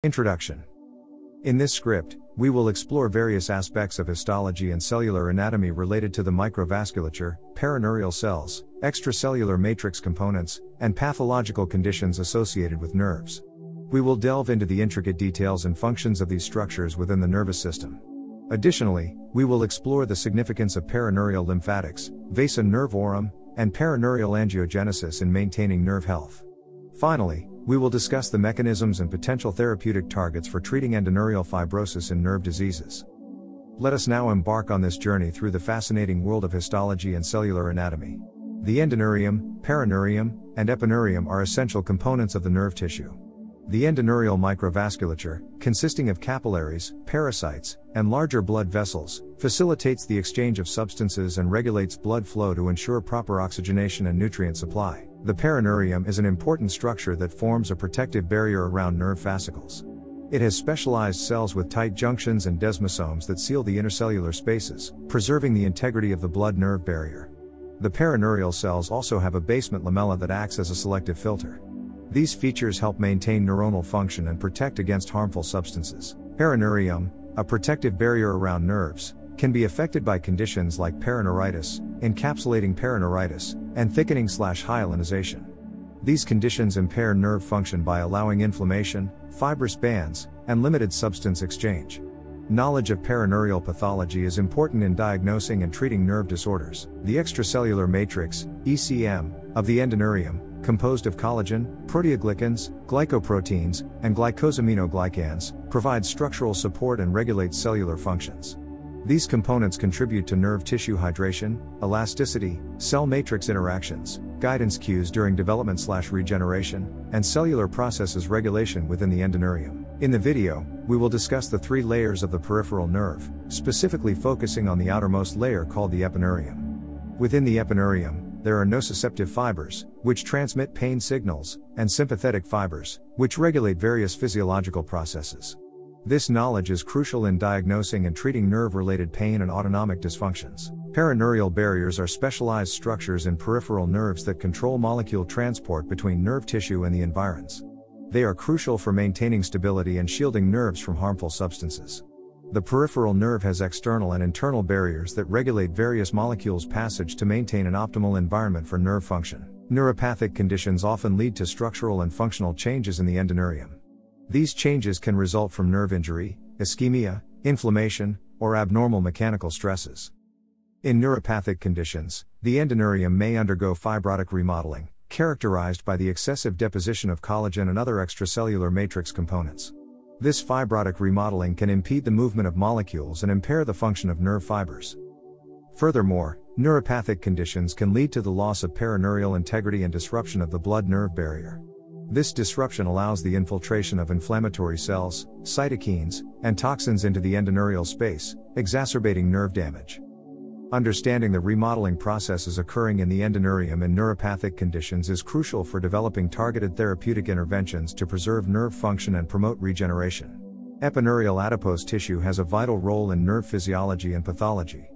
Introduction. In this script, we will explore various aspects of histology and cellular anatomy related to the microvasculature, perineurial cells, extracellular matrix components, and pathological conditions associated with nerves. We will delve into the intricate details and functions of these structures within the nervous system. Additionally, we will explore the significance of perineurial lymphatics, vasa nervorum, and perineurial angiogenesis in maintaining nerve health. Finally, we will discuss the mechanisms and potential therapeutic targets for treating endoneurial fibrosis in nerve diseases. Let us now embark on this journey through the fascinating world of histology and cellular anatomy. The endoneurium, perineurium, and epineurium are essential components of the nerve tissue. The endoneurial microvasculature, consisting of capillaries, pericytes, and larger blood vessels, facilitates the exchange of substances and regulates blood flow to ensure proper oxygenation and nutrient supply. The perineurium is an important structure that forms a protective barrier around nerve fascicles. It has specialized cells with tight junctions and desmosomes that seal the intercellular spaces, preserving the integrity of the blood-nerve barrier. The perineurial cells also have a basement lamella that acts as a selective filter. These features help maintain neuronal function and protect against harmful substances. Perineurium, a protective barrier around nerves, can be affected by conditions like perineuritis, encapsulating perineuritis, and thickening/hyalinization. These conditions impair nerve function by allowing inflammation, fibrous bands, and limited substance exchange. Knowledge of perineurial pathology is important in diagnosing and treating nerve disorders. The extracellular matrix, ECM, of the endoneurium, composed of collagen, proteoglycans, glycoproteins, and glycosaminoglycans, provides structural support and regulates cellular functions. These components contribute to nerve tissue hydration, elasticity, cell matrix interactions, guidance cues during development/regeneration, and cellular processes regulation within the endoneurium. In the video, we will discuss the three layers of the peripheral nerve, specifically focusing on the outermost layer called the epineurium. Within the epineurium, there are nociceptive fibers, which transmit pain signals, and sympathetic fibers, which regulate various physiological processes. This knowledge is crucial in diagnosing and treating nerve-related pain and autonomic dysfunctions. Perineurial barriers are specialized structures in peripheral nerves that control molecule transport between nerve tissue and the environs. They are crucial for maintaining stability and shielding nerves from harmful substances. The peripheral nerve has external and internal barriers that regulate various molecules' passage to maintain an optimal environment for nerve function. Neuropathic conditions often lead to structural and functional changes in the endoneurium. These changes can result from nerve injury, ischemia, inflammation, or abnormal mechanical stresses. In neuropathic conditions, the endoneurium may undergo fibrotic remodeling, characterized by the excessive deposition of collagen and other extracellular matrix components. This fibrotic remodeling can impede the movement of molecules and impair the function of nerve fibers. Furthermore, neuropathic conditions can lead to the loss of perineurial integrity and disruption of the blood-nerve barrier. This disruption allows the infiltration of inflammatory cells, cytokines, and toxins into the endoneurial space, exacerbating nerve damage. Understanding the remodeling processes occurring in the endoneurium in neuropathic conditions is crucial for developing targeted therapeutic interventions to preserve nerve function and promote regeneration. Epineurial adipose tissue has a vital role in nerve physiology and pathology.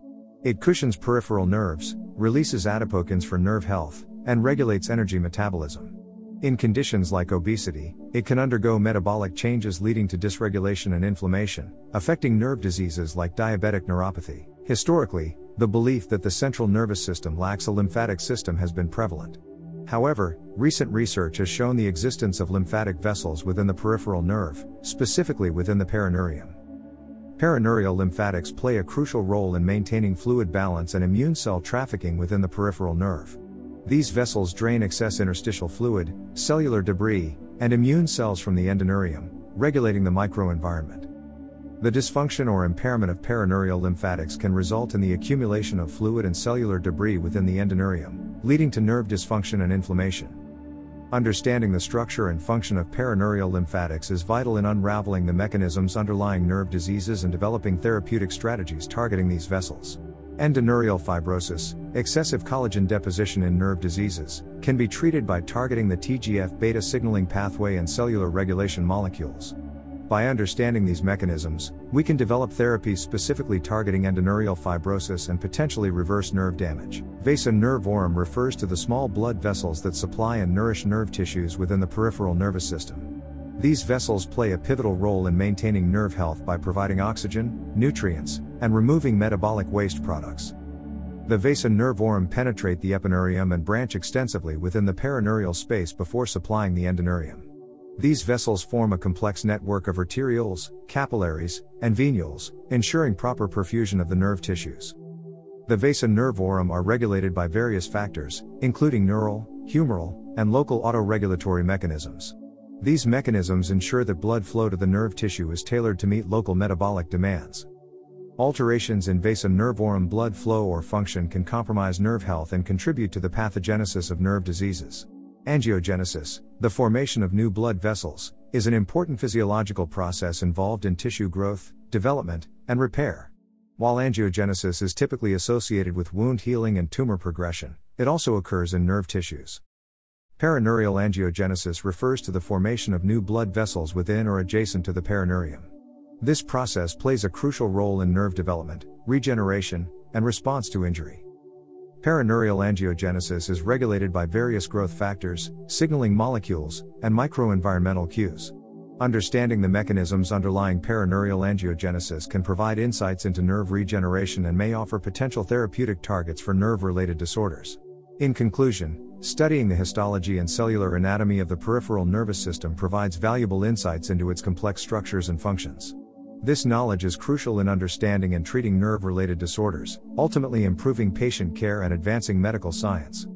It cushions peripheral nerves, releases adipokines for nerve health, and regulates energy metabolism. In conditions like obesity, it can undergo metabolic changes leading to dysregulation and inflammation, affecting nerve diseases like diabetic neuropathy. Historically, the belief that the central nervous system lacks a lymphatic system has been prevalent. However, recent research has shown the existence of lymphatic vessels within the peripheral nerve, specifically within the perineurium. Perineurial lymphatics play a crucial role in maintaining fluid balance and immune cell trafficking within the peripheral nerve. These vessels drain excess interstitial fluid, cellular debris, and immune cells from the endoneurium, regulating the microenvironment. The dysfunction or impairment of perineurial lymphatics can result in the accumulation of fluid and cellular debris within the endoneurium, leading to nerve dysfunction and inflammation. Understanding the structure and function of perineurial lymphatics is vital in unraveling the mechanisms underlying nerve diseases and developing therapeutic strategies targeting these vessels. Endoneurial fibrosis, excessive collagen deposition in nerve diseases, can be treated by targeting the TGF-beta signaling pathway and cellular regulation molecules. By understanding these mechanisms, we can develop therapies specifically targeting endoneurial fibrosis and potentially reverse nerve damage. Vasa nervorum refers to the small blood vessels that supply and nourish nerve tissues within the peripheral nervous system. These vessels play a pivotal role in maintaining nerve health by providing oxygen, nutrients, and removing metabolic waste products. The vasa nervorum penetrate the epineurium and branch extensively within the perineurial space before supplying the endoneurium. These vessels form a complex network of arterioles, capillaries, and venules, ensuring proper perfusion of the nerve tissues. The vasa nervorum are regulated by various factors, including neural, humoral, and local autoregulatory mechanisms. These mechanisms ensure that blood flow to the nerve tissue is tailored to meet local metabolic demands. Alterations in vasa nervorum blood flow or function can compromise nerve health and contribute to the pathogenesis of nerve diseases. Angiogenesis, the formation of new blood vessels, is an important physiological process involved in tissue growth, development, and repair. While angiogenesis is typically associated with wound healing and tumor progression, it also occurs in nerve tissues. Perineurial angiogenesis refers to the formation of new blood vessels within or adjacent to the perineurium. This process plays a crucial role in nerve development, regeneration, and response to injury. Perineurial angiogenesis is regulated by various growth factors, signaling molecules, and microenvironmental cues. Understanding the mechanisms underlying perineurial angiogenesis can provide insights into nerve regeneration and may offer potential therapeutic targets for nerve-related disorders. In conclusion, studying the histology and cellular anatomy of the peripheral nervous system provides valuable insights into its complex structures and functions. This knowledge is crucial in understanding and treating nerve-related disorders, ultimately improving patient care and advancing medical science.